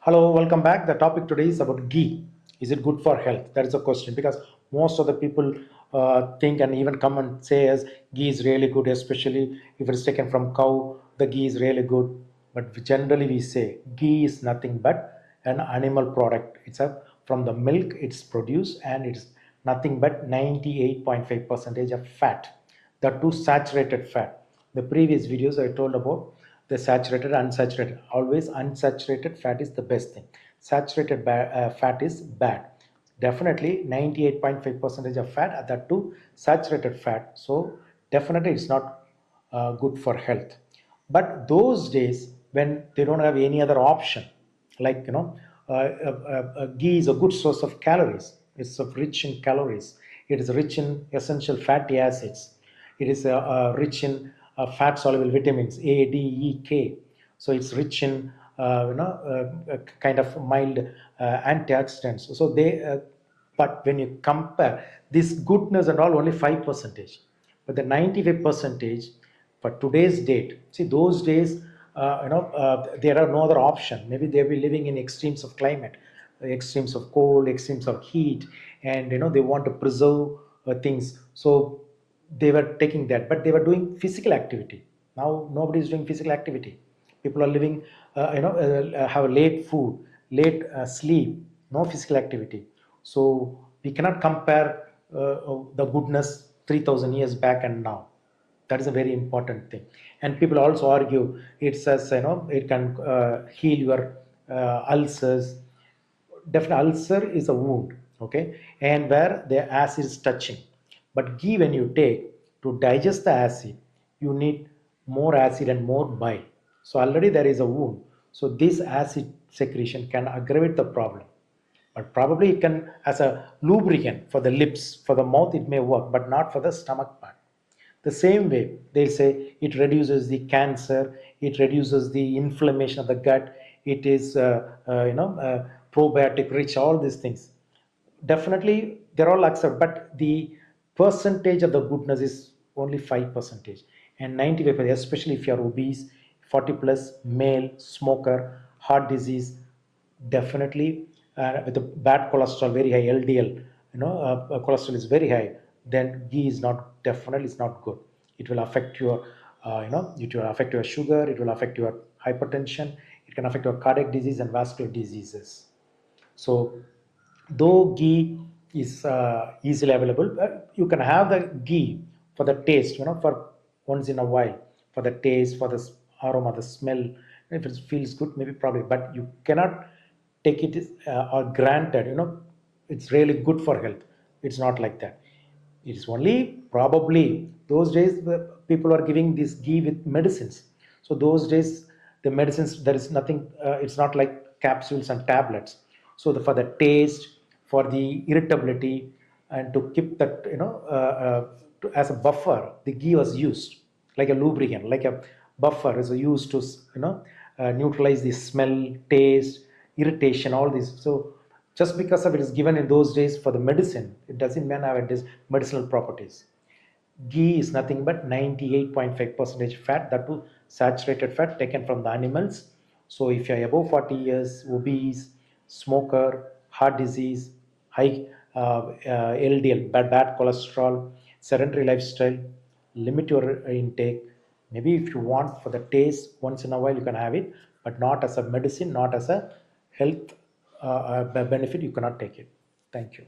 Hello, welcome back. The topic today is about ghee. Is it good for health? That is a question because most of the people think and even come and say as ghee is really good, especially if it is taken from cow, the ghee is really good. But generally we say ghee is nothing but an animal product. It's a from the milk it's produced and it's nothing but 98.5 percentage of fat. The two saturated fat. The previous videos I told about the saturated unsaturated, always unsaturated fat is the best thing. Saturated fat is bad. Definitely 98.5 percentage of fat at that too saturated fat, so definitely it's not good for health. But those days when they don't have any other option, like ghee is a good source of calories. It's rich in calories. It is rich in essential fatty acids. It is rich in fat soluble vitamins A, D, E, K. So it's rich in kind of mild antioxidants. So but when you compare this goodness and all, only 5%, but the 95 percentage for today's date. See, those days, there are no other option. Maybe they'll be living in extremes of climate, extremes of cold, extremes of heat, and they want to preserve things. So they were taking that, but they were doing physical activity. Now nobody is doing physical activity. People are living, have late food, late sleep, no physical activity. So we cannot compare the goodness 3,000 years back and now. That is a very important thing. And people also argue it says it can heal your ulcers. Definitely ulcer is a wound, okay, and where the acid is touching. But ghee, when you take to digest the acid, you need more acid and more bile. So already there is a wound, so this acid secretion can aggravate the problem. But probably it can, as a lubricant for the lips, for the mouth it may work, but not for the stomach part. The same way they say it reduces the cancer, it reduces the inflammation of the gut, it is probiotic rich, all these things. Definitely they're all accept, but the percentage of the goodness is only 5%, and 95%, especially if you're obese, 40 plus, male, smoker, heart disease, definitely with the bad cholesterol very high, LDL, cholesterol is very high, then ghee is not, definitely is not good. It will affect your it will affect your sugar, it will affect your hypertension, it can affect your cardiac disease and vascular diseases. So, though ghee is easily available, you can have the ghee for the taste, for once in a while, for the taste, for the aroma, the smell. If it feels good, maybe probably, but you cannot take it or granted, it's really good for health. It's not like that. It is only probably those days the people are giving this ghee with medicines. So those days the medicines, there is nothing. It's not like capsules and tablets. So for the taste, for the irritability, and to keep that as a buffer, the ghee was used like a lubricant, like a buffer is used to neutralize the smell, taste, irritation, all these. So just because of it is given in those days for the medicine, it doesn't mean have it is medicinal properties. Ghee is nothing but 98.5% fat, that too saturated fat taken from the animals. So if you're above 40 years, obese, smoker, heart disease, high LDL, bad cholesterol, sedentary lifestyle, limit your intake. Maybe if you want for the taste, once in a while you can have it, but not as a medicine, not as a health benefit, you cannot take it. Thank you.